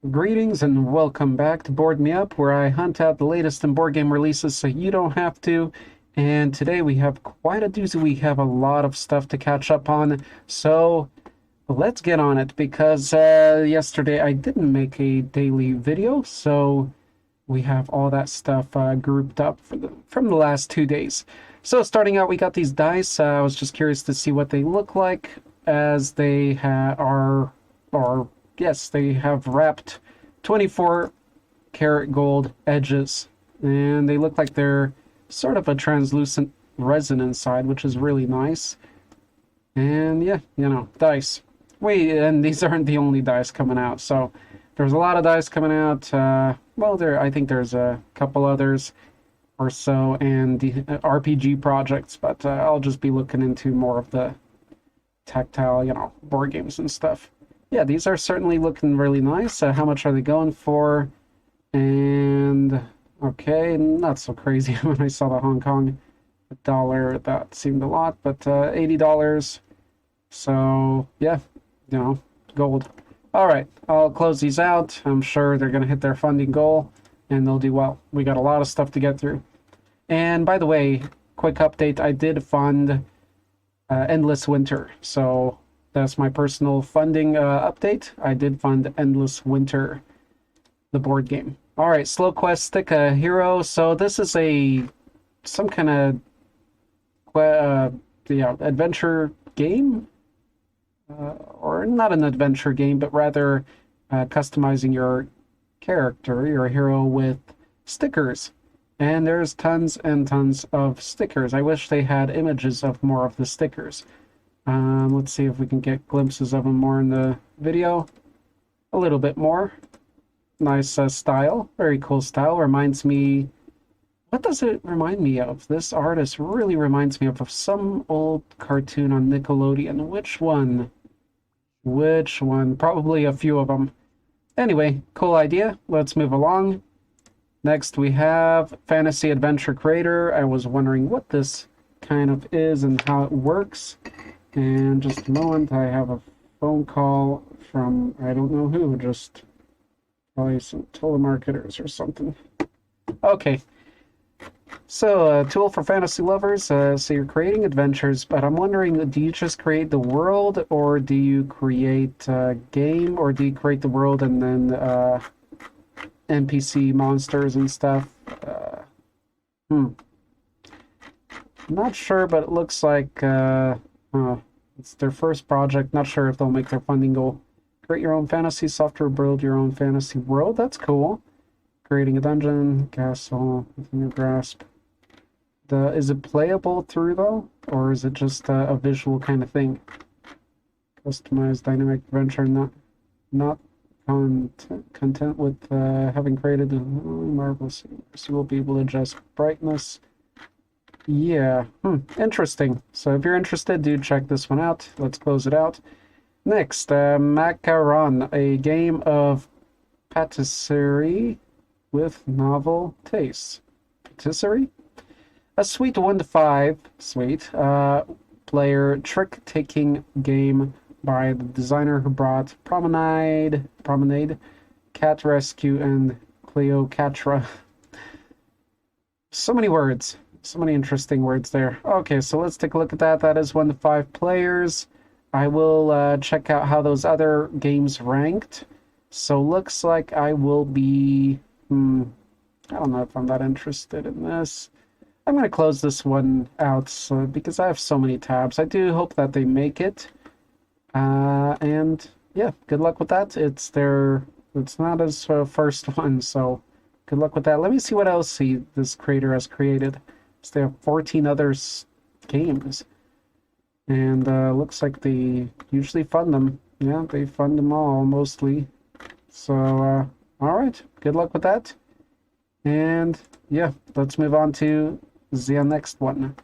Greetings and welcome back to Board Me Up, where I hunt out the latest in board game releases so you don't have to. And today we have quite a doozy. We have a lot of stuff to catch up on. So let's get on it because yesterday I didn't make a daily video. So we have all that stuff grouped up from the last 2 days. So starting out, we got these dice. I was just curious to see what they look like as they yes, they have wrapped 24 karat gold edges, and they look like they're sort of a translucent resin inside, which is really nice. And yeah, dice. Wait, and these aren't the only dice coming out, so there's a lot of dice coming out. Well, I think there's a couple others or so, and the RPG projects, but I'll just be looking into more of the tactile, board games and stuff. Yeah, these are certainly looking really nice. How much are they going for? And okay, not so crazy. When I saw the Hong Kong dollar, that seemed a lot, but $80. So yeah, gold. All right, I'll close these out. I'm sure they're going to hit their funding goal, and they'll do well. We got a lot of stuff to get through. And by the way, quick update, I did fund Endless Winter. So that's my personal funding update. I did fund Endless Winter, the board game. All right, Slow Quest Stick a Hero. So this is some kind of adventure game, or not an adventure game, but rather customizing your character, your hero, with stickers. And there's tons and tons of stickers. I wish they had images of more of the stickers. Let's see if we can get glimpses of them more in the video. A little bit more. Nice style. Very cool style. Reminds me... What does it remind me of? This artist really reminds me of some old cartoon on Nickelodeon. Which one? Which one? Probably a few of them. Anyway, cool idea. Let's move along. Next we have Fantasy Adventure Creator. I was wondering what this kind of is and how it works. And just a moment, I have a phone call from, I don't know who, just probably some telemarketers or something. Okay. So, tool for fantasy lovers. So you're creating adventures, but I'm wondering, do you just create the world, or do you create a game, or do you create the world and then NPC monsters and stuff? Not sure, but it looks like... it's their first project. Not sure if they'll make their funding goal. Create your own fantasy software, build your own fantasy world. That's cool. Creating a dungeon, castle within your grasp. Is it playable through though, or is it just a visual kind of thing? Customized dynamic adventure. Not content with having created a marvelous. So we'll be able to adjust brightness. Yeah, interesting. So if you're interested, do check this one out. Let's close it out. Next, Macaron, a game of patisserie with novel tastes. Patisserie? A sweet 1 to 5, player trick-taking game by the designer who brought Promenade, Cat Rescue, and Cleopatra. So many words. So many interesting words there. Okay, so let's take a look at that. That is 1 to 5 players. I will check out how those other games ranked. So looks like I will be... I don't know if I'm that interested in this. I'm going to close this one out because I have so many tabs. I do hope that they make it. And yeah, good luck with that. It's not his first one, so good luck with that. Let me see what else this creator has created. They have 14 other games, and looks like they usually fund them. Yeah, they fund them all mostly. So all right, good luck with that. And yeah, let's move on to the next one.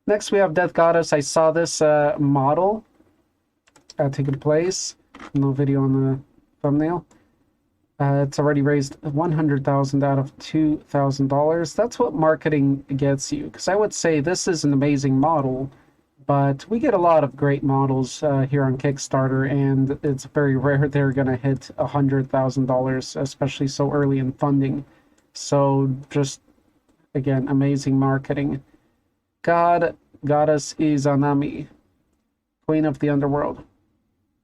Next we have Death Goddess. I saw this model taking place. No video on the thumbnail. It's already raised $100,000 out of $2,000. That's what marketing gets you. Because I would say this is an amazing model, But we get a lot of great models here on Kickstarter, and it's very rare they're going to hit $100,000, especially so early in funding. So just, again, amazing marketing. Goddess Izanami, Queen of the Underworld.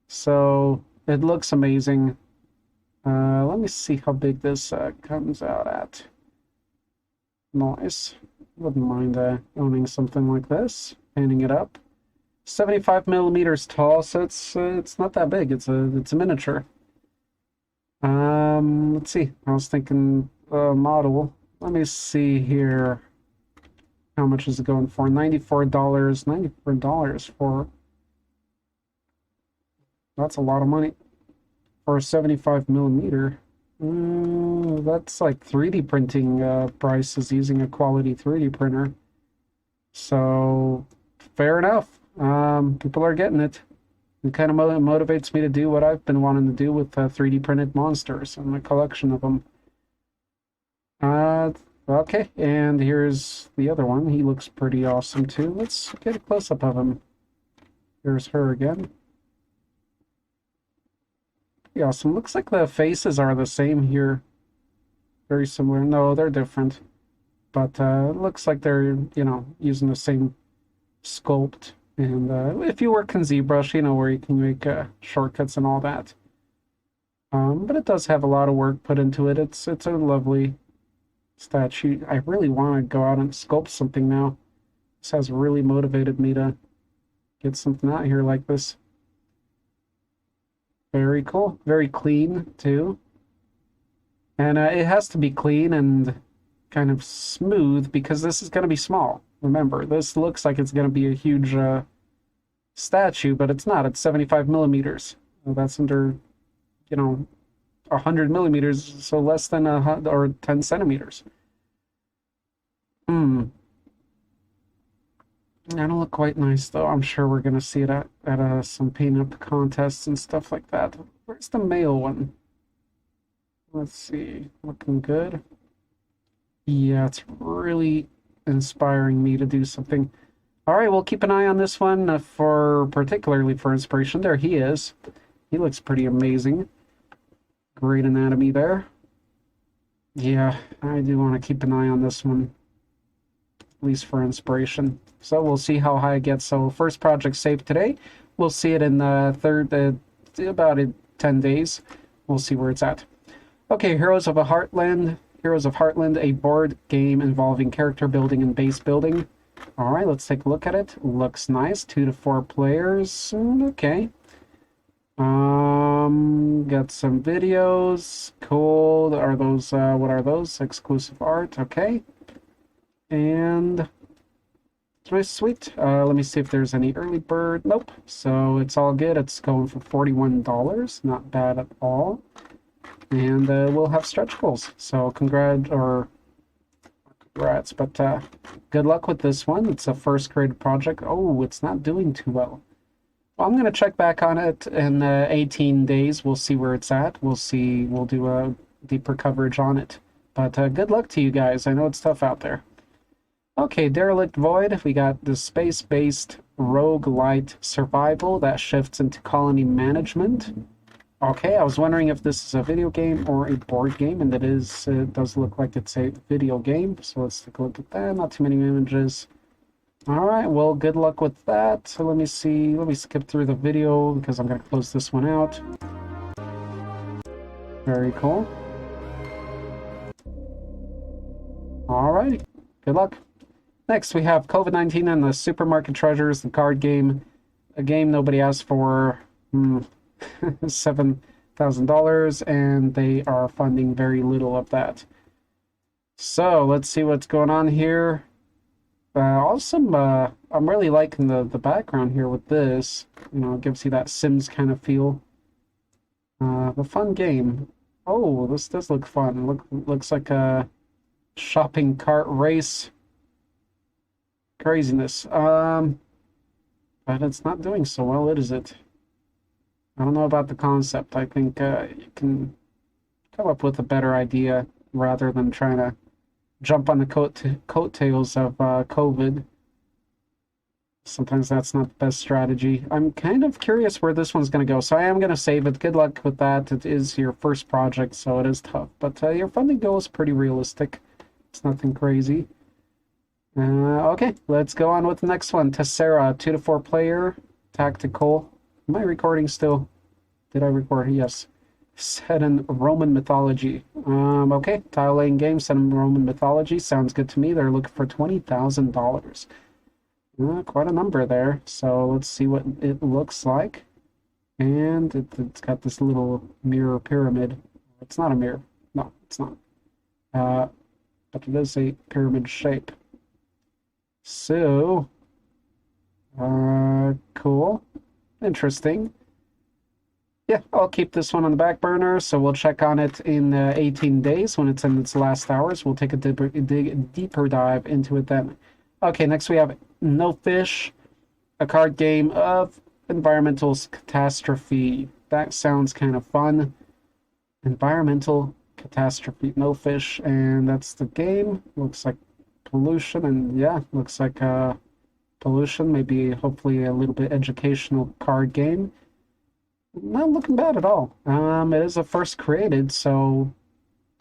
So it looks amazing. Let me see how big this comes out at. Nice. Wouldn't mind owning something like this. Painting it up. 75 millimeters tall, so it's not that big. It's a miniature. Let's see. I was thinking model. Let me see here. How much is it going for? $94. $94 for. That's a lot of money for a 75 millimeter. That's like 3D printing prices using a quality 3D printer. So fair enough. People are getting it. It kind of motivates me to do what I've been wanting to do with 3D printed monsters and a collection of them. Okay, and here's the other one. He looks pretty awesome too. Let's get a close-up of him. Here's her again. Pretty awesome. Looks like the faces are the same here. Very similar. No, they're different. But it looks like they're, you know, using the same sculpt. And if you work in ZBrush, you know where you can make shortcuts and all that. But it does have a lot of work put into it. It's a lovely statue. I really want to go out and sculpt something now. This has really motivated me to get something out here like this. Very cool. Very clean, too. And it has to be clean and kind of smooth because this is going to be small. Remember, this looks like it's going to be a huge statue, but it's not. It's 75 millimeters. That's under, you know, 100 millimeters, so less than or 10 centimeters. That'll look quite nice, though. I'm sure we're going to see it at some paint-up contests and stuff like that. Where's the male one? Let's see. Looking good. Yeah, it's really inspiring me to do something. All right, we'll keep an eye on this one particularly for inspiration. There he is. He looks pretty amazing. Great anatomy there. Yeah, I do want to keep an eye on this one, at least for inspiration. So we'll see how high it gets. So first project saved today. We'll see it in the about 10 days. We'll see where it's at. Okay, Heroes of Heartland, a board game involving character building and base building. All right, let's take a look at it. Looks nice. 2 to 4 players. Okay. Got some videos. Cool. Are those, what are those? Exclusive art. Okay. And nice, sweet. Let me see if there's any early bird. Nope. So it's all good. It's going for $41. Not bad at all. And we'll have stretch goals. So congrats, but good luck with this one. It's a first created project. Oh, it's not doing too well. Well, I'm going to check back on it in 18 days. We'll see where it's at. We'll see. We'll do a deeper coverage on it. But good luck to you guys. I know it's tough out there. Okay, Derelict Void. We got the space-based roguelite survival that shifts into colony management. Okay, I was wondering if this is a video game or a board game, and it does look like it's a video game. So let's take a look at that. Not too many images. All right, well, good luck with that. So let me see. Let me skip through the video because I'm going to close this one out. Very cool. All right, good luck. Next, we have COVID-19 and the Supermarket Treasures, the card game. A game nobody asked for. $7,000, and they are funding very little of that. So let's see what's going on here. Awesome. I'm really liking the background here with this. You know, it gives you that Sims kind of feel. A fun game. Oh, this does look fun. Looks like a shopping cart race. Craziness. But it's not doing so well, is it? I don't know about the concept. I think you can come up with a better idea rather than trying to jump on the coattails of COVID. Sometimes that's not the best strategy. I'm kind of curious where this one's going to go, so I am going to save it. Good luck with that. It is your first project, so it is tough. But your funding goal is pretty realistic. It's nothing crazy. Okay, let's go on with the next one. Tessera, 2 to 4 player, tactical. Am I recording still? Did I record? Yes. Set in Roman mythology. Okay, tile laying game set in Roman mythology. Sounds good to me. They're looking for $20,000. Quite a number there. So let's see what it looks like. And it's got this little mirror pyramid. It's not a mirror. No, it's not. But it is a pyramid shape. So, cool. Interesting. Yeah, I'll keep this one on the back burner, so we'll check on it in 18 days when it's in its last hours. We'll take a deeper dive into it then. Okay, next we have No Fish, a card game of environmental catastrophe. That sounds kind of fun. Environmental catastrophe, No Fish, and that's the game. Looks like pollution, and yeah, looks like pollution, maybe hopefully a little bit educational card game. Not looking bad at all. It is a first created, so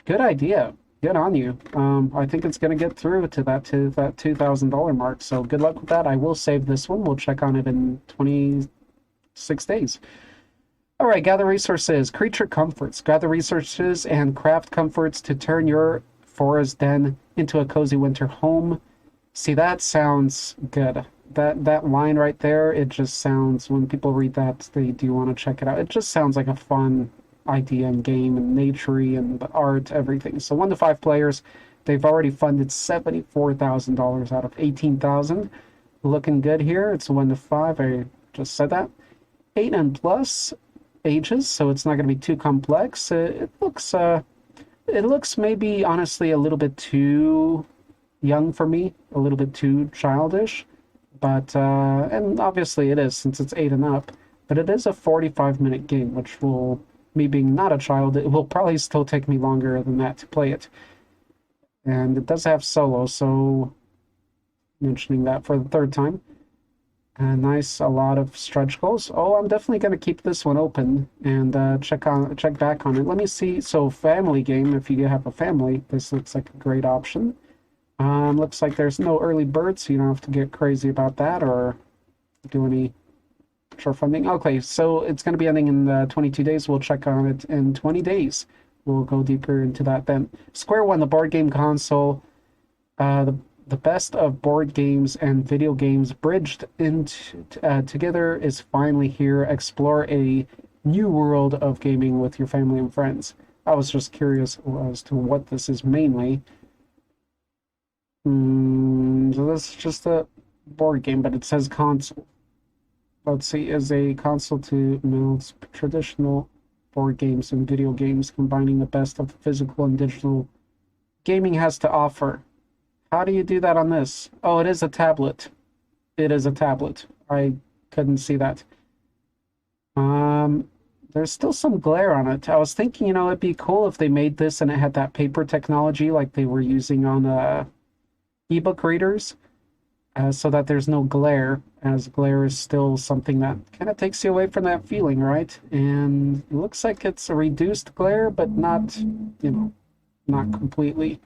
good idea. Good on you. I think it's going to get through to that $2,000 mark, so good luck with that. I will save this one. We'll check on it in 26 days. All right, gather resources. Creature comforts. Gather resources and craft comforts to turn your forest den into a cozy winter home. See, that sounds good. That line right there, it just sounds, when people read that, they do want to check it out. It just sounds like a fun idea and game and naturey and the art, everything. So 1 to 5 players, they've already funded $74,000 out of 18,000. Looking good here. It's 1 to 5. I just said that. 8 and plus ages, so it's not going to be too complex. It looks maybe honestly a little bit too young for me, a little bit too childish. But and obviously it is, since it's 8 and up. But it is a 45-minute game, which will, me being not a child, it will probably still take me longer than that to play it. And it does have solo, so mentioning that for the third time. Nice, a lot of stretch goals. Oh, I'm definitely going to keep this one open and check back on it. Let me see. So family game, if you have a family, this looks like a great option. Looks like there's no early bird, so you don't have to get crazy about that or do any short funding. Okay, so it's going to be ending in 22 days. We'll check on it in 20 days. We'll go deeper into that then. SquareOne, the board game console, the best of board games and video games bridged into together is finally here. Explore a new world of gaming with your family and friends. I was just curious as to what this is mainly. So this is just a board game, but it says console. Let's see, is a console to meld traditional board games and video games, combining the best of physical and digital gaming has to offer. How do you do that on this? Oh, it is a tablet. It is a tablet. I couldn't see that. There's still some glare on it. I was thinking, it'd be cool if they made this and it had that paper technology like they were using on ebook readers, so that there's no glare, as glare is still something that kind of takes you away from that feeling, right? And it looks like it's a reduced glare, but not, not completely.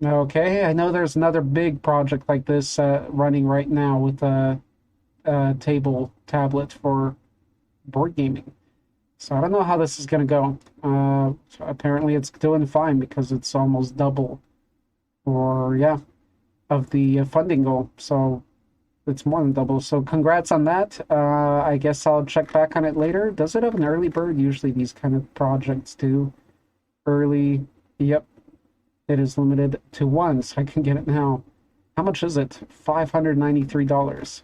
Okay, I know there's another big project like this running right now with a tablet for board gaming. So I don't know how this is going to go. So apparently it's doing fine because it's almost double, or yeah, of the funding goal. So it's more than double. So congrats on that. I guess I'll check back on it later. Does it have an early bird? Usually these kind of projects do. Early, yep. It is limited to 1, so I can get it now. How much is it? $593.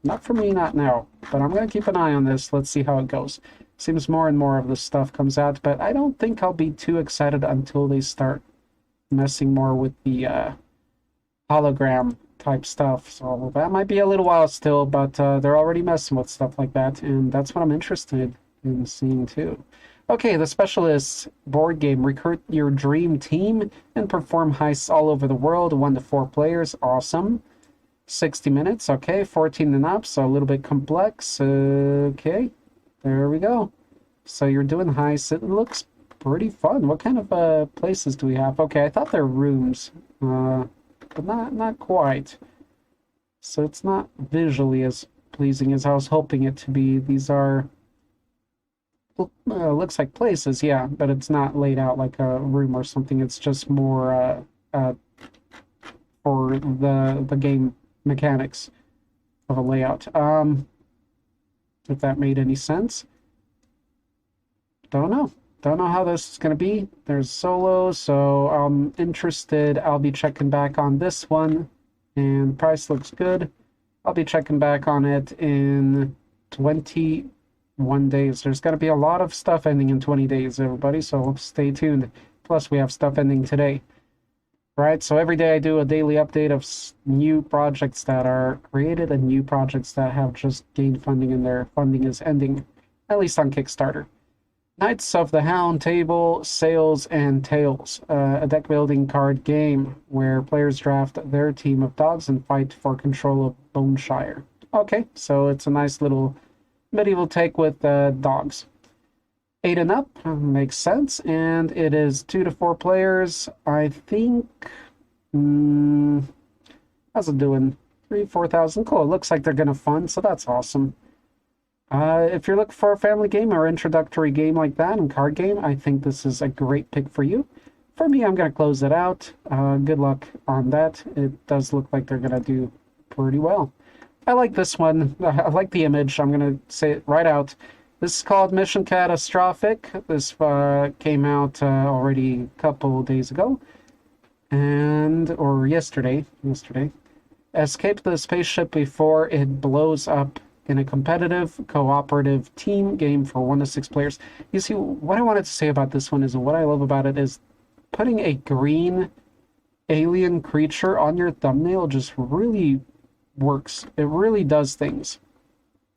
Not for me, not now, but I'm going to keep an eye on this. Let's see how it goes. Seems more and more of this stuff comes out, but I don't think I'll be too excited until they start messing more with the hologram type stuff. So that might be a little while still, but they're already messing with stuff like that, and that's what I'm interested in seeing too. Okay, the Specialist board game. Recruit your dream team and perform heists all over the world. 1 to 4 players. Awesome. 60 minutes. Okay, 14 and up, so a little bit complex. Okay, there we go. So you're doing heists. It looks pretty fun. What kind of places do we have? Okay, I thought they're rooms, but not quite. So it's not visually as pleasing as I was hoping it to be. These are looks like places, yeah, but it's not laid out like a room or something. It's just more for the game mechanics of a layout. If that made any sense. Don't know. Don't know how this is going to be. There's solo, so I'm interested. I'll be checking back on this one, and price looks good. I'll be checking back on it in 21 days. There's going to be a lot of stuff ending in 20 days, everybody, so stay tuned. Plus, we have stuff ending today. Right, so every day I do a daily update of new projects that are created and new projects that have just gained funding and their funding is ending, at least on Kickstarter. Knights of the Hound table, Sails and Tails, a deck building card game where players draft their team of dogs and fight for control of Boneshire. Okay, so it's a nice little medieval take with dogs. 8 and up makes sense, and it is 2 to 4 players. I think. How's it doing? 3,000-4,000. Cool. It looks like they're gonna fund, so that's awesome. If you're looking for a family game or introductory game like that and card game, I think this is a great pick for you. For me, I'm gonna close it out. Good luck on that. It does look like they're gonna do pretty well. I like this one. I like the image. I'm gonna say it right out. This is called Mission Catastrophic. This came out already a couple days ago. Or yesterday. Escape the spaceship before it blows up in a competitive, cooperative team game for 1 to 6 players. You see, what I wanted to say about this one is what I love about it is putting a green alien creature on your thumbnail just really works. It really does things.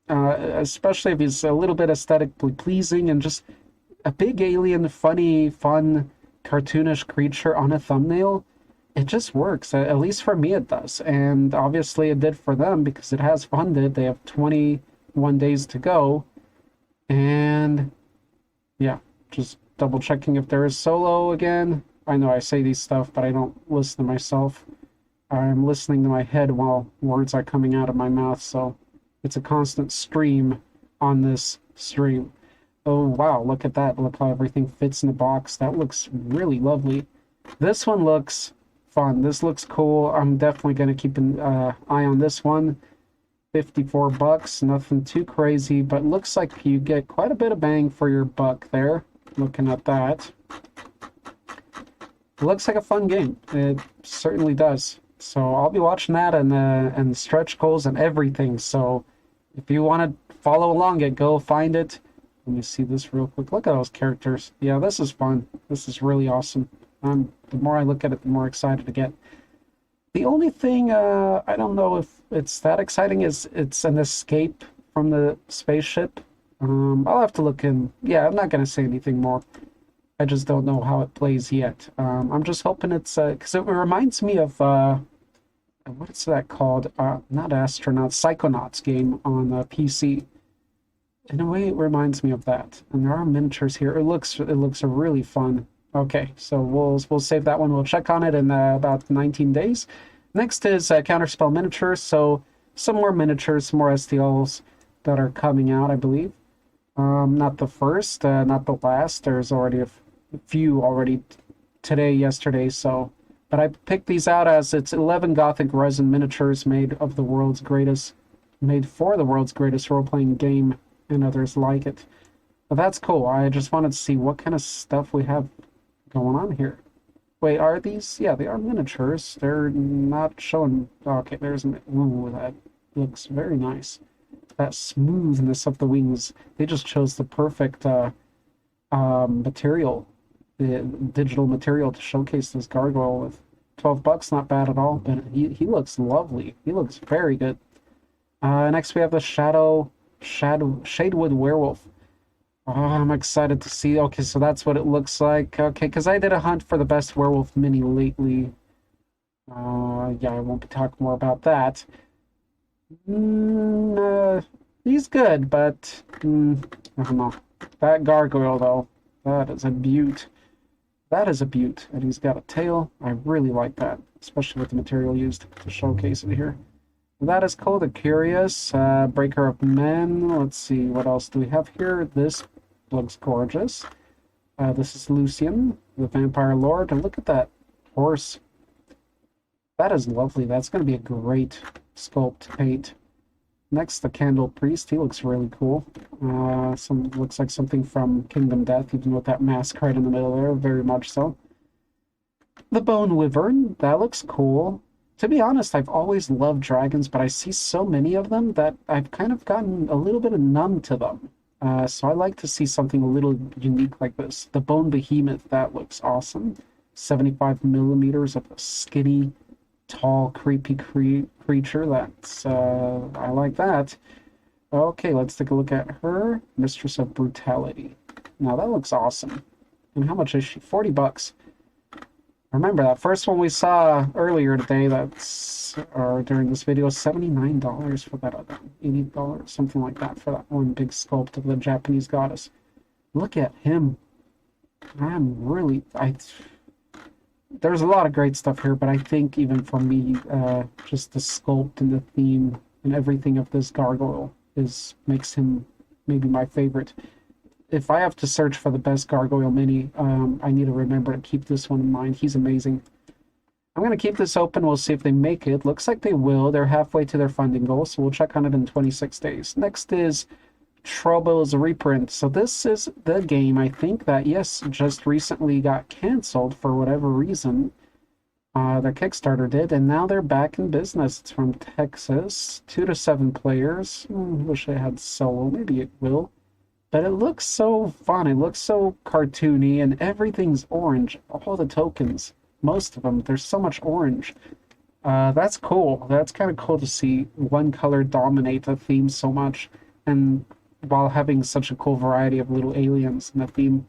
Especially if he's a little bit aesthetically pleasing and just a big alien, funny, fun, cartoonish creature on a thumbnail, it just works. At least for me it does. And obviously it did for them because it has funded. They have 21 days to go. And yeah, just double checking if there is solo again. I know I say these stuff, but I don't listen to myself. I'm listening to my head while words are coming out of my mouth, so it's a constant stream on this stream. Oh, wow, look at that. Look how everything fits in the box. That looks really lovely. This one looks fun. This looks cool. I'm definitely going to keep an eye on this one. 54 bucks, nothing too crazy, but looks like you get quite a bit of bang for your buck there, looking at that. It looks like a fun game. It certainly does. So I'll be watching that and stretch goals and everything. So if you want to follow along it, go find it. Let me see this real quick. Look at those characters. Yeah, this is fun. This is really awesome. The more I look at it, the more excited I get. The only thing I don't know if it's that exciting is it's an escape from the spaceship. I'll have to look in. Yeah, I'm not going to say anything more. I just don't know how it plays yet. I'm just hoping it's... because it reminds me of... what is that called? Not Astronauts, Psychonauts game on PC. In a way, it reminds me of that. And there are miniatures here. It looks really fun. Okay, so we'll save that one. We'll check on it in about 19 days. Next is Counterspell miniatures. So some more miniatures, some more STLs that are coming out, I believe. Not the first, not the last. There's already a few already today, yesterday. So, but I picked these out as it's 11 Gothic resin miniatures made for the world's greatest role-playing game and others like it. But that's cool. I just wanted to see what kind of stuff we have going on here. Wait, are these? Yeah, they are miniatures. They're not showing... Okay, there's... Ooh, that looks very nice. That smoothness of the wings. They just chose the perfect material, the digital material to showcase this gargoyle with. 12 bucks, not bad at all, but he looks lovely. He looks very good. Next we have the Shadewood Werewolf. Oh, I'm excited to see. Okay, so that's what it looks like. Okay, because I did a hunt for the best werewolf mini lately. Yeah, I won't be talking more about that. He's good, but I don't know. That gargoyle, though, that is a beaut. That is a beaut. And he's got a tail. I really like that, especially with the material used to showcase it here. That is cool. The Curious, Breaker of Men. Let's see, what else do we have here? This looks gorgeous. This is Lucian, the Vampire Lord. And look at that horse. That is lovely. That's going to be a great sculpt to paint. Next, the Candle Priest. He looks really cool. Looks like something from Kingdom Death, even with that mask right in the middle there. Very much so. The Bone Wyvern. That looks cool. To be honest, I've always loved dragons, but I see so many of them that I've kind of gotten a little bit numb to them. So I like to see something a little unique like this. The Bone Behemoth. That looks awesome. 75 millimeters of a skinny, tall, creepy creature. That's I like that. Okay, let's take a look at her. Mistress of Brutality. Now that looks awesome. And how much is she? 40 bucks. Remember that first one we saw earlier today, or during this video, $79 for that other, $80, something like that, for that one big sculpt of the Japanese goddess. Look at him. There's a lot of great stuff here, but I think even for me, just the sculpt and the theme and everything of this gargoyle makes him maybe my favorite. If I have to search for the best gargoyle mini, I need to remember to keep this one in mind. He's amazing. I'm going to keep this open. We'll see if they make it. Looks like they will. They're halfway to their funding goal, so we'll check on it in 26 days. Next is Trobils Reprint. So this is the game, I think, that, yes, just recently got canceled for whatever reason. Their Kickstarter did, and now they're back in business. It's from Texas. 2 to 7 players. Wish I had solo. Maybe it will. But it looks so fun. It looks so cartoony, and everything's orange. All the tokens, most of them, there's so much orange. That's cool. That's kind of cool to see one color dominate a theme so much, and while having such a cool variety of little aliens in the theme.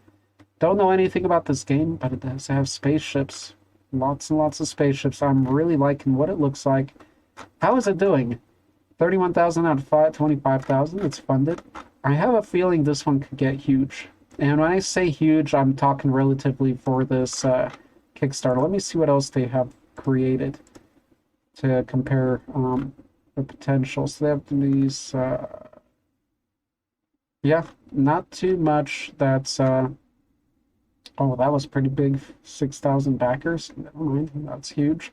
Don't know anything about this game, but it does have spaceships. Lots and lots of spaceships. I'm really liking what it looks like. How is it doing? 31,000 out of 25,000. It's funded. I have a feeling this one could get huge. And when I say huge, I'm talking relatively for this Kickstarter. Let me see what else they have created to compare the potential. So they have these... yeah, not too much. That's... oh, that was pretty big. 6,000 backers. Never mind. That's huge.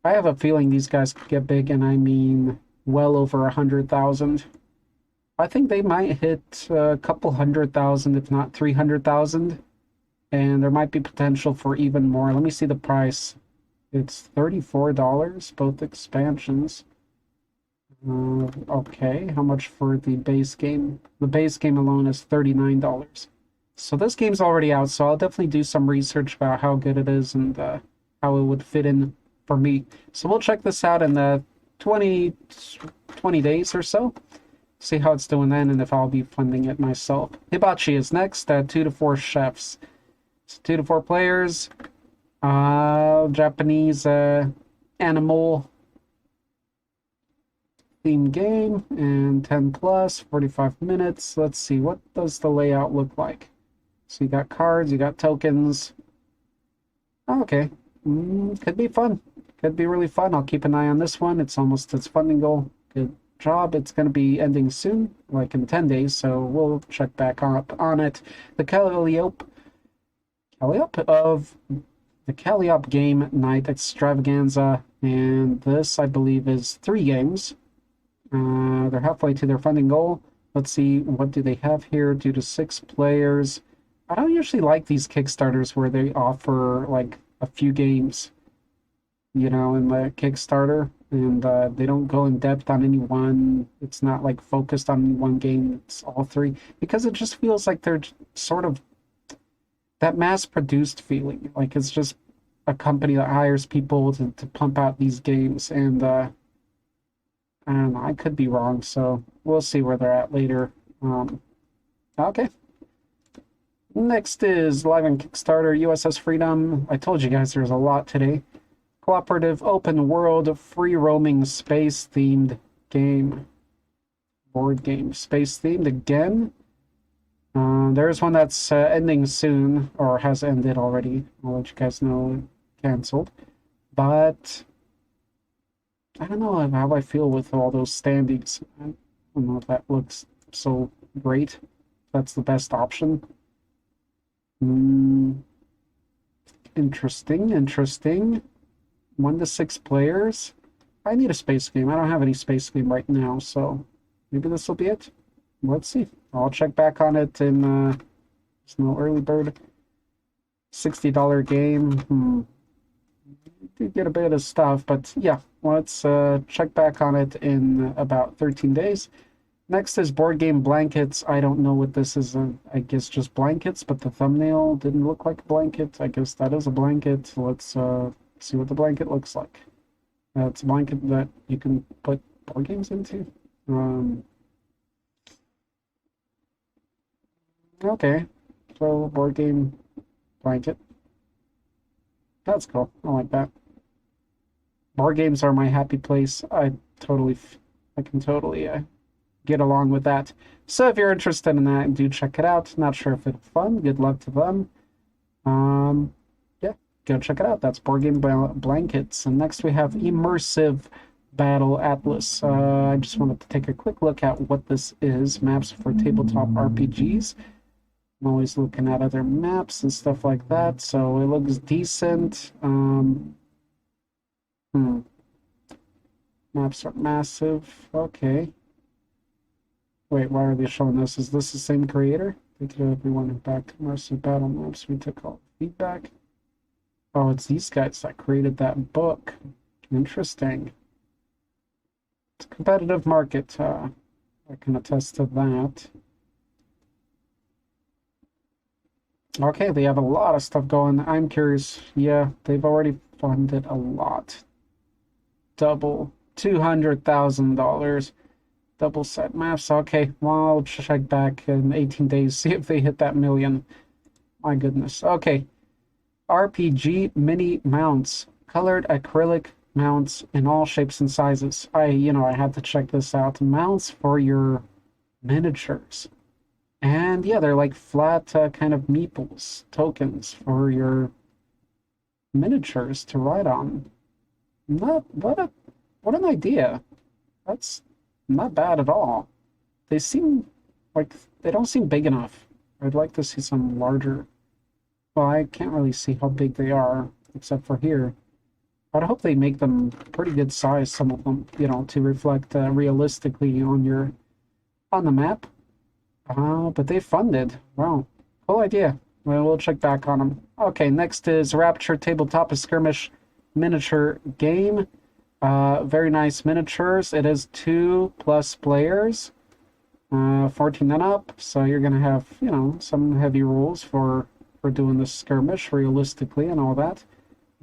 I have a feeling these guys could get big, and I mean well over 100,000. I think they might hit a couple 100,000, if not 300,000. And there might be potential for even more. Let me see the price. It's $34, both expansions. Okay, how much for the base game? The base game alone is $39. So this game's already out, so I'll definitely do some research about how good it is and how it would fit in for me. So we'll check this out in the 20 days or so. See how it's doing then, and if I'll be funding it myself. Hibachi is next, 2 to 4 chefs. So 2 to 4 players. Japanese animal theme game, and 10 plus, 45 minutes. Let's see, what does the layout look like? So you got cards, you got tokens. Oh, okay, could be fun. Could be really fun. I'll keep an eye on this one. It's almost its funding goal. Good job. It's going to be ending soon, like in 10 days, so we'll check back on it. The Calliope of the Calliope Game Night Extravaganza, and this, I believe, is 3 games. They're halfway to their funding goal. Let's see, what do they have here? 2 to 6 players. I don't usually like these Kickstarters where they offer like a few games, you know, in the Kickstarter, and they don't go in depth on any one. It's not like focused on one game. It's all 3, because it just feels like they're sort of that mass-produced feeling. Like it's just a company that hires people to pump out these games, and I don't know, I could be wrong, so we'll see where they're at later. Okay. Next is live on Kickstarter, USS Freedom. I told you guys there's a lot today. Cooperative, open world, free roaming, space themed game. Board game. Space themed again. There's one that's ending soon, or has ended already. I'll let you guys know, canceled. But I don't know how I feel with all those standings. I don't know if that looks so great. That's the best option. Interesting, interesting. 1 to 6 players. I need a space game. I don't have any space game right now, so maybe this will be it. Let's see. I'll check back on it in there's no early bird. $60 game. Did get a bit of stuff, but yeah, let's check back on it in about 13 days. Next is board game blankets. I don't know what this is. I guess just blankets, but the thumbnail didn't look like a blanket. I guess that is a blanket. Let's see what the blanket looks like. It's a blanket that you can put board games into. Okay, so board game blanket. That's cool. I like that. Board games are my happy place. I can totally get along with that. So if you're interested in that, do check it out. Not sure if it's fun. Good luck to them. Yeah, go check it out. That's board game blankets. And next we have Immersive Battle Atlas. I just wanted to take a quick look at what this is. Maps for tabletop RPGs. I'm always looking at other maps and stuff like that, so it looks decent. Maps are massive. Okay. Wait, why are they showing this? Is this the same creator? Thank you to everyone who backed Immersive Battle Maps. We took all the feedback. Oh, it's these guys that created that book. Interesting. It's a competitive market. I can attest to that. Okay, they have a lot of stuff going. I'm curious. Yeah, they've already funded a lot. Double $200,000. Double set maps. Okay, well, I'll check back in 18 days, see if they hit that million. My goodness. Okay. RPG mini mounts. Colored acrylic mounts in all shapes and sizes. I had to check this out. Mounts for your miniatures. And yeah, they're like flat kind of meeples, tokens for your miniatures to ride on. What an idea. That's not bad at all. They seem like they don't seem big enough. I'd like to see some larger. Well, I can't really see how big they are, except for here. I'd hope they make them pretty good size, some of them, to reflect realistically on the map. But they funded. Wow. Cool idea. Well, we'll check back on them. Okay, next is Rapture Tabletop, a skirmish miniature game. Very nice miniatures. It is 2+ players, 14 and up. So you're gonna have, some heavy rules for doing this skirmish realistically and all that.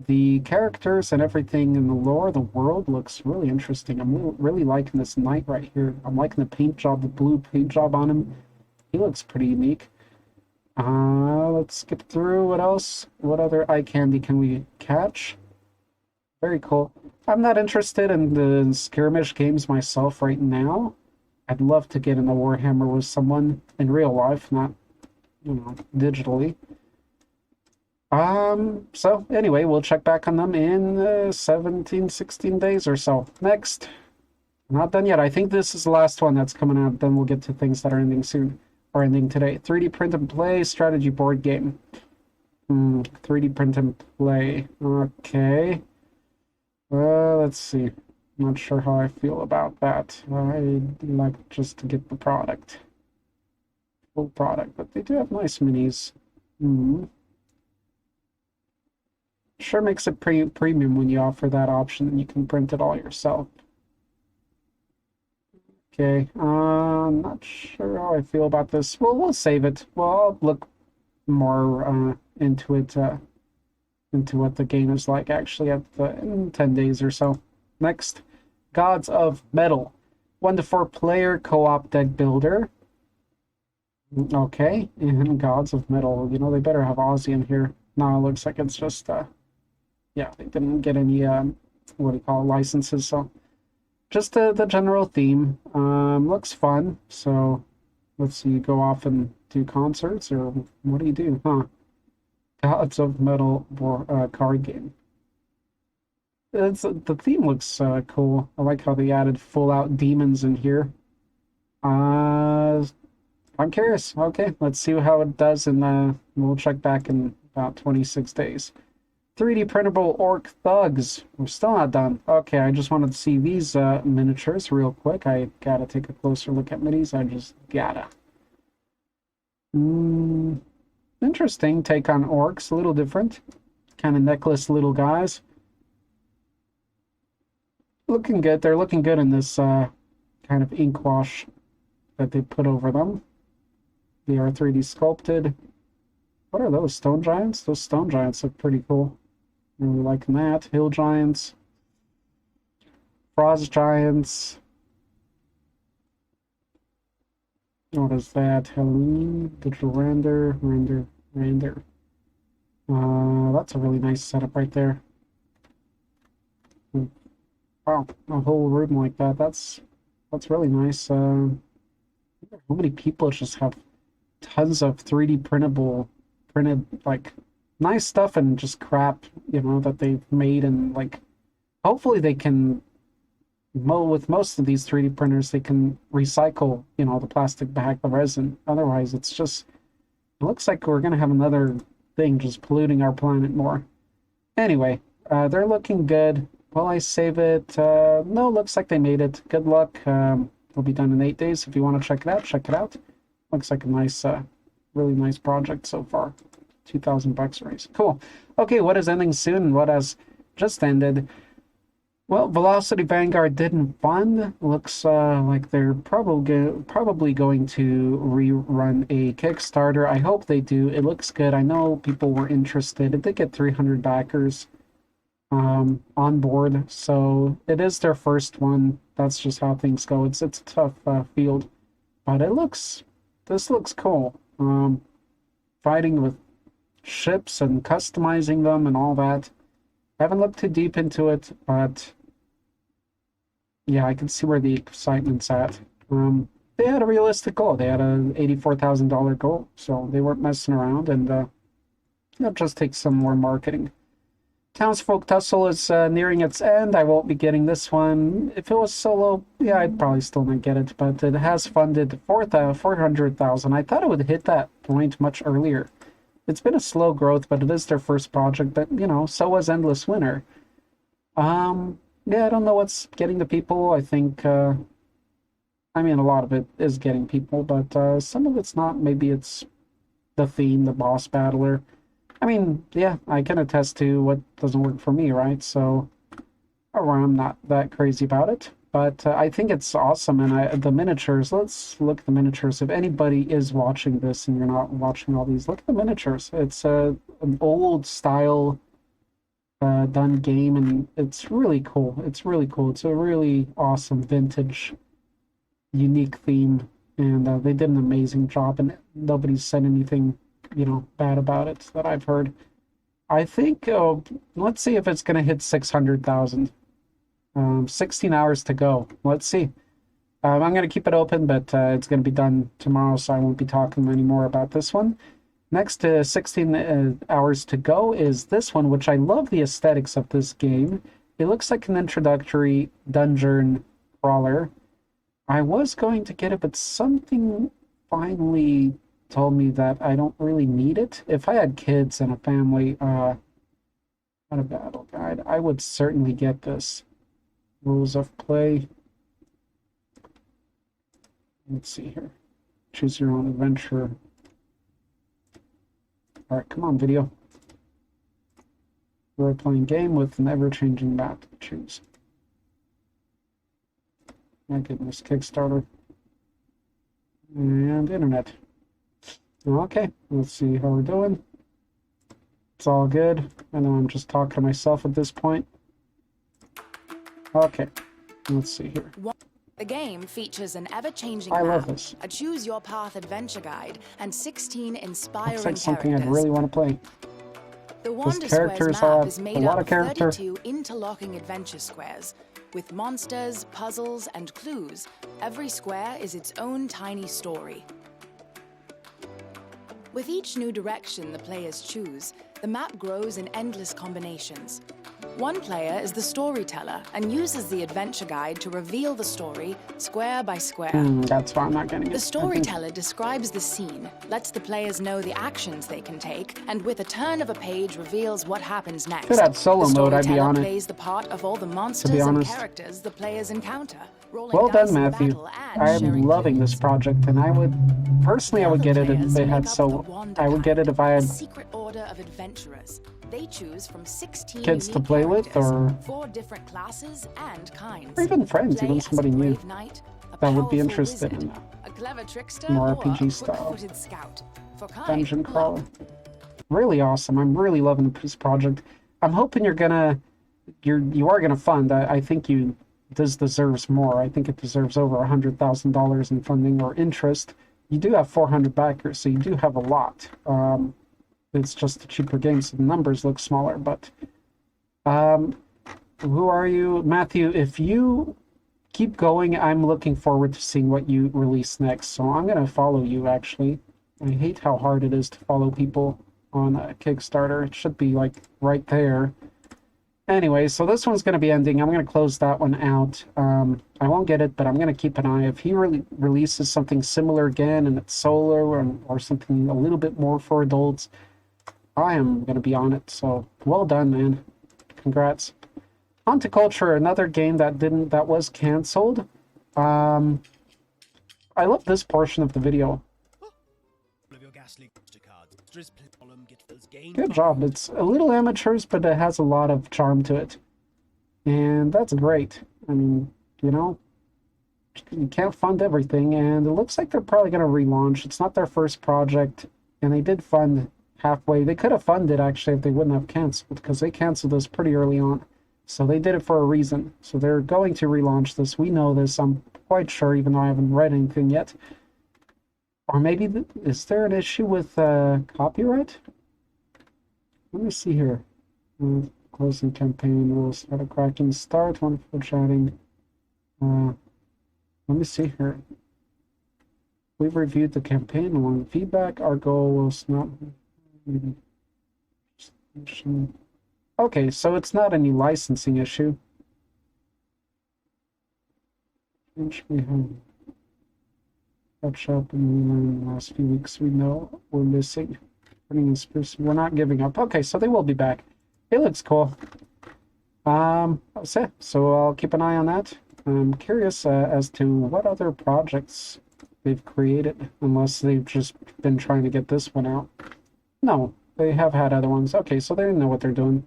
The characters and everything in the lore, the world looks really interesting. I'm really liking this knight right here. I'm liking the paint job, the blue paint job on him. He looks pretty unique. Let's skip through. What else? What other eye candy can we catch? Very cool. I'm not interested in the skirmish games myself right now. I'd love to get in a Warhammer with someone in real life, not, digitally. So anyway, we'll check back on them in 17, 16 days or so. Next. Not done yet. I think this is the last one that's coming out. Then we'll get to things that are ending soon. Or ending today. 3D print and play strategy board game. 3D print and play. Okay. Let's see. Not sure how I feel about that. I'd like just to get the product. Full product. But they do have nice minis. Sure makes it premium when you offer that option and you can print it all yourself. Okay, I'm not sure how I feel about this. Well, we'll save it. Well, I'll look more into it, into what the game is like actually in 10 days or so. Next, Gods of Metal. 1 to 4 player co-op deck builder. Okay, and Gods of Metal. You know, they better have Aussie in here. No, it looks like it's just, yeah, they didn't get any, what do you call it, licenses, so just the general theme. Looks fun, so let's see, you go off and do concerts, or what do you do, huh? Gods of Metal card game. The theme looks cool. I like how they added full-out demons in here. Uh, I'm curious. Okay, let's see how it does, and we'll check back in about 26 days. 3D printable orc thugs. We're still not done. Okay, I just wanted to see these miniatures real quick. I gotta take a closer look at minis. I just gotta. Interesting take on orcs. A little different. Kind of necklace little guys. Looking good. They're looking good in this kind of ink wash that they put over them. They are 3D sculpted. What are those? Stone giants? Those stone giants look pretty cool. Really liking that. Hill giants. Frost giants. What is that? Halloween. Digital render. Render. That's a really nice setup right there. Wow, a whole room like that. That's really nice. How many people just have tons of 3D printed like nice stuff and just crap, you know, that they've made, and like hopefully they can with most of these 3D printers they can recycle, you know, the plastic bag, the resin. Otherwise it's just, it looks like we're gonna have another thing just polluting our planet more. Anyway, they're looking good. Will I save it? No, looks like they made it. Good luck. It'll be done in 8 days. If you want to check it out, check it out. Looks like a nice, really nice project so far. $2,000 raise. Cool. Okay, what is ending soon? What has just ended? Well, Velocity Vanguard didn't fund. Looks like they're probably going to rerun a Kickstarter. I hope they do. It looks good. I know people were interested. It did get 300 backers on board, so it is their first one. That's just how things go. It's a tough field, but this looks cool. Fighting with ships and customizing them and all that. I haven't looked too deep into it, but yeah, I can see where the excitement's at. They had a realistic goal. They had a $84,000 goal, so they weren't messing around, and it'll just take some more marketing. Townsfolk Tussle is nearing its end. I won't be getting this one. If it was solo, yeah, I'd probably still not get it, but it has funded 400,000. I thought it would hit that point much earlier. It's been a slow growth, but it is their first project, but, you know, so was Endless Winter. Yeah, I don't know what's getting the people. I think, I mean, a lot of it is getting people, but some of it's not. Maybe it's the theme, the boss battler. I mean, yeah, I can attest to what doesn't work for me, right? So, or I'm not that crazy about it. But I think it's awesome, and the miniatures, let's look at the miniatures. If anybody is watching this and you're not watching all these, look at the miniatures. It's an old style done game, and it's really cool. It's really cool. It's a really awesome vintage, unique theme, and they did an amazing job, and nobody's said anything, you know, bad about it that I've heard. I think, let's see if it's going to hit 600,000. 16 hours to go. Let's see. I'm going to keep it open, but it's going to be done tomorrow, so I won't be talking anymore about this one. Next to 16 hours to go is this one, which I love the aesthetics of this game. It looks like an introductory dungeon crawler. I was going to get it, but something finally told me that I don't really need it. If I had kids and a family, not a battle guide, I would certainly get this. Rules of play. Let's see here. Choose your own adventure. All right, come on, video. Role-playing game with an ever-changing map to choose. My goodness, Kickstarter. And internet. Okay, let's see how we're doing. It's all good. I know I'm just talking to myself at this point. Okay, let's see here. The game features an ever-changing I love map, this. a choose-your-path adventure guide, and 16 inspiring Looks like something characters. I'd really want to play. The Those Wonder Squares characters map have is a made lot up of of character. 32 interlocking adventure squares. With monsters, puzzles, and clues, every square is its own tiny story. With each new direction the players choose, the map grows in endless combinations. One player is the storyteller and uses the adventure guide to reveal the story square by square. That's why I'm not getting it. The storyteller describes the scene, lets the players know the actions they can take, and with a turn of a page reveals what happens next. If it had solo The mode, I'd be storyteller on it. plays the part of all the monsters and honest. characters the players encounter. rolling Well dice done, in Matthew. battle and I am sharing loving this clues. project, and I would personally I would get it if it had solo. I would get it if I A had secret order of adventurers. They choose from 16 kids to unique play with, characters, or 4 different classes and kinds. or even friends, Play even as a somebody new brave knight, a that would be powerful interested wizard, in that. a clever trickster, More or RPG a style. quick-footed scout. For kind, Dungeon love. crawler. Really awesome. I'm really loving this project. I'm hoping you are gonna fund. I think this deserves more. I think it deserves over $100,000 in funding or interest. You do have 400 backers, so you do have a lot. It's just a cheaper game, so the numbers look smaller. But who are you, Matthew? If you keep going, I'm looking forward to seeing what you release next. So I'm gonna follow you. Actually, I hate how hard it is to follow people on a Kickstarter. It should be like right there. Anyway, so this one's going to be ending. I'm going to close that one out. I won't get it, but I'm going to keep an eye. If he releases something similar again and it's solo or something a little bit more for adults, I am going to be on it. So well done, man. Congrats. On to Culture, another game that was canceled. I love this portion of the video. Good job. It's a little amateurish, but it has a lot of charm to it. And that's great. I mean, you can't fund everything, and it looks like they're probably going to relaunch. It's not their first project, and they did fund halfway. They could have funded, actually, if they wouldn't have canceled, because they canceled this pretty early on. So they did it for a reason. So they're going to relaunch this. We know this, I'm quite sure, even though I haven't read anything yet. Or maybe, is there an issue with copyright? Let me see here. Closing campaign rules. Start a cracking start. Wonderful chatting. Let me see here. We've reviewed the campaign along feedback. Our goal was not. Okay, so it's not any licensing issue. Which we have catch up in the last few weeks. We know we're missing. We're not giving up. Okay, so they will be back. It looks cool. That's it. So I'll keep an eye on that. I'm curious as to what other projects they've created, unless they've just been trying to get this one out. No, they have had other ones. Okay, so they know what they're doing.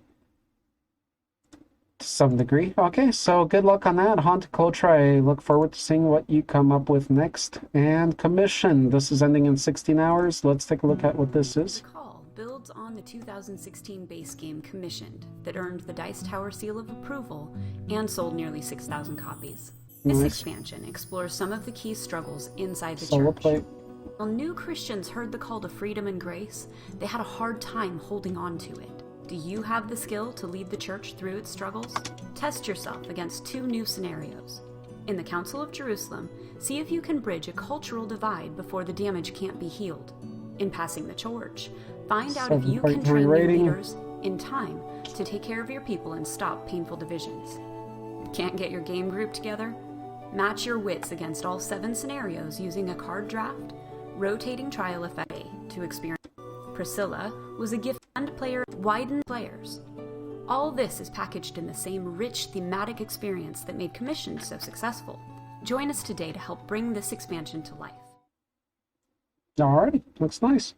To some degree. Okay, so good luck on that. Haunted Culture, I look forward to seeing what you come up with next. And Commission, this is ending in 16 hours. Let's take a look at what this is. Call builds on the 2016 base game Commissioned that earned the Dice Tower seal of approval and sold nearly 6,000 copies. This expansion explores some of the key struggles inside the Solo church. play. While new Christians heard the call to freedom and grace, they had a hard time holding on to it. Do you have the skill to lead the church through its struggles? Test yourself against 2 new scenarios. In the Council of Jerusalem, see if you can bridge a cultural divide before the damage can't be healed. In Passing the Torch, find out if you can 7.3 train new rating. leaders in time to take care of your people and stop painful divisions. Can't get your game group together? Match your wits against all 7 scenarios using a card draft, rotating trial effect to experience. Priscilla was a gift and player widened players. All this is packaged in the same rich thematic experience that made Commissioned so successful. Join us today to help bring this expansion to life. Alrighty, looks nice.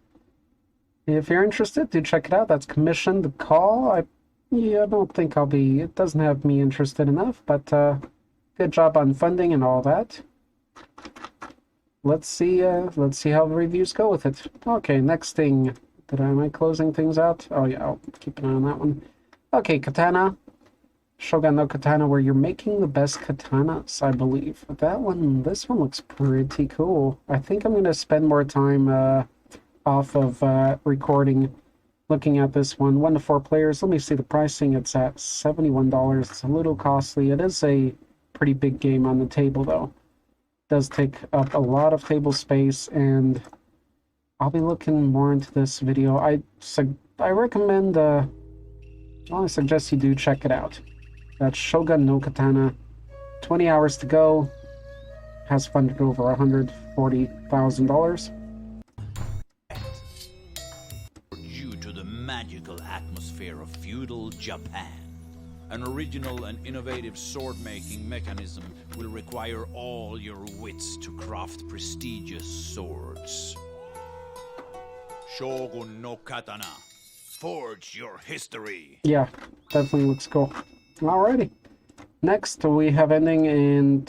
If you're interested, do check it out. That's Commissioned. The Call. I don't think I'll be. It doesn't have me interested enough, but good job on funding and all that. Let's see how the reviews go with it. Okay, next thing. Am I closing things out? Oh yeah, I'll keep an eye on that one. Okay, Katana. Shogun no Katana, where you're making the best katanas, I believe. This one looks pretty cool. I think I'm going to spend more time off of recording looking at this one. 1 to 4 players. Let me see the pricing. It's at $71. It's a little costly. It is a pretty big game on the table, though. It does take up a lot of table space, and I'll be looking more into this video. I recommend, well, I suggest you do check it out. That's Shogun no Katana. 20 hours to go. Has funded over $140,000. Due to the magical atmosphere of feudal Japan, an original and innovative sword-making mechanism will require all your wits to craft prestigious swords. Shogun no Katana. Forge your history. Yeah, definitely looks cool. Alrighty. Next, we have ending in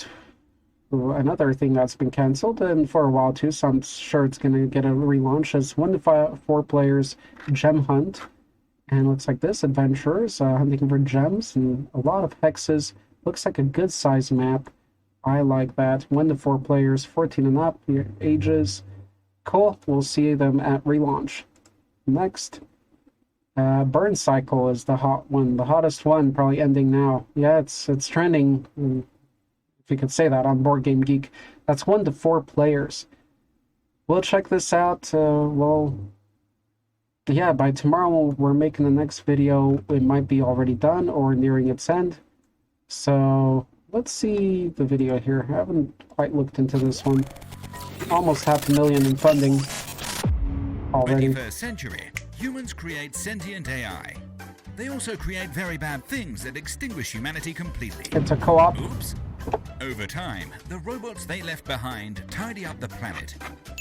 another thing that's been canceled, and for a while too, so I'm sure it's going to get a relaunch. As 1 to 4 players gem hunt, and looks like this: adventurers hunting for gems and a lot of hexes. Looks like a good size map. I like that. 1 to 4 players, 14 and up, your ages. Cool. We'll see them at relaunch. Next, burncycle is the hot one, the hottest one, probably ending now. Yeah, it's trending, if you could say that, on Board Game Geek. That's 1 to 4 players. We'll check this out. Well, yeah, by tomorrow we're making the next video. It might be already done or nearing its end. So let's see the video here. I haven't quite looked into this one. Almost $500,000 in funding already. 21st century, humans create sentient AI. They also create very bad things that extinguish humanity completely. It's a co-op. Oops. Over time, the robots they left behind tidy up the planet.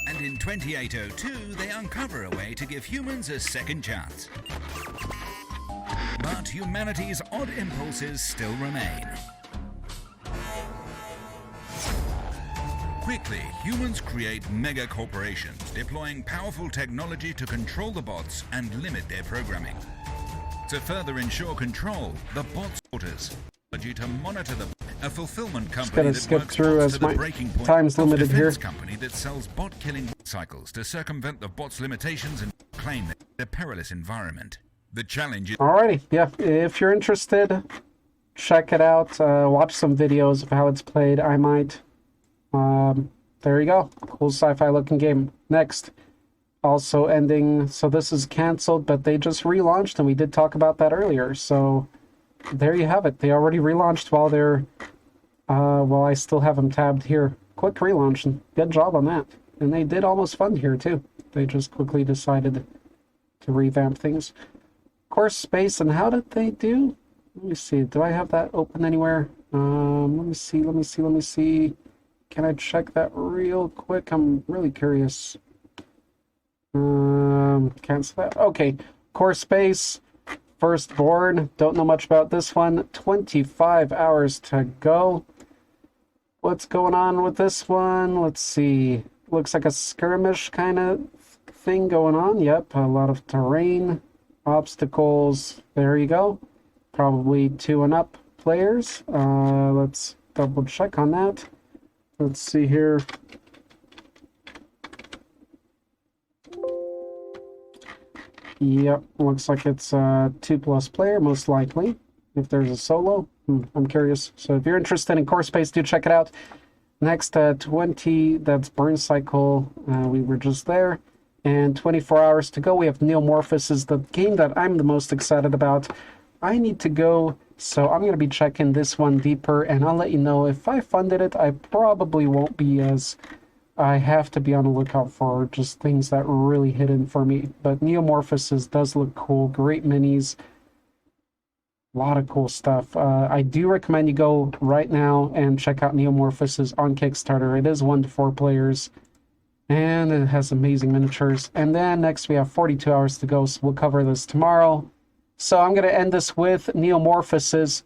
And in 2802, they uncover a way to give humans a second chance. But humanity's odd impulses still remain. Quickly, humans create mega corporations, deploying powerful technology to control the bots and limit their programming. To further ensure control, the bots orders to monitor a fulfillment company that skip works through bots as to the my breaking point, time's a limited here. defense company that sells bot-killing cycles to circumvent the bots' limitations and claim their perilous environment. The challenge is... Alrighty, yeah, if you're interested, check it out. Watch some videos of how it's played. I might. There you go. Cool sci-fi looking game. Next, also ending. So this is canceled, but they just relaunched, and we did talk about that earlier. So there you have it. They already relaunched while they're, while I still have them tabbed here. Quick relaunch, and good job on that. And they did almost fund here too. They just quickly decided to revamp things. Course space, and how did they do? Let me see. Do I have that open anywhere? Let me see. Can I check that real quick? I'm really curious. Cancel that. Okay. Core space. Firstborn. Don't know much about this one. 25 hours to go. What's going on with this one? Let's see. Looks like a skirmish kind of thing going on. Yep. A lot of terrain. Obstacles. There you go. Probably 2 and up players. Let's double check on that. Let's see here. Yep, looks like it's 2+ player, most likely, if there's a solo. I'm curious. So if you're interested in core space, do check it out. Next, 20, that's burncycle. We were just there. And 24 hours to go. We have Neo-Morphosis, the game that I'm the most excited about. I need to go, so I'm going to be checking this one deeper, and I'll let you know. If I funded it, I probably won't be, as I have to be on the lookout for just things that really hit in for me. But Neo-Morphosis does look cool. Great minis. A lot of cool stuff. I do recommend you go right now and check out Neo-Morphosis on Kickstarter. It is 1 to 4 players, and it has amazing miniatures. And then next we have 42 hours to go, so we'll cover this tomorrow. So I'm going to end this with Neo-Morphosis,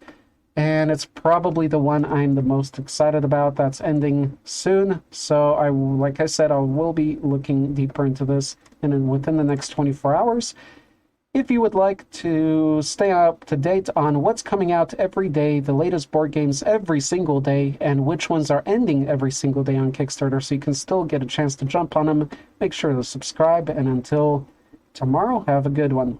and it's probably the one I'm the most excited about. That's ending soon. So like I said, I will be looking deeper into this and then within the next 24 hours. If you would like to stay up to date on what's coming out every day, the latest board games every single day, and which ones are ending every single day on Kickstarter, so you can still get a chance to jump on them, make sure to subscribe, and until tomorrow, have a good one.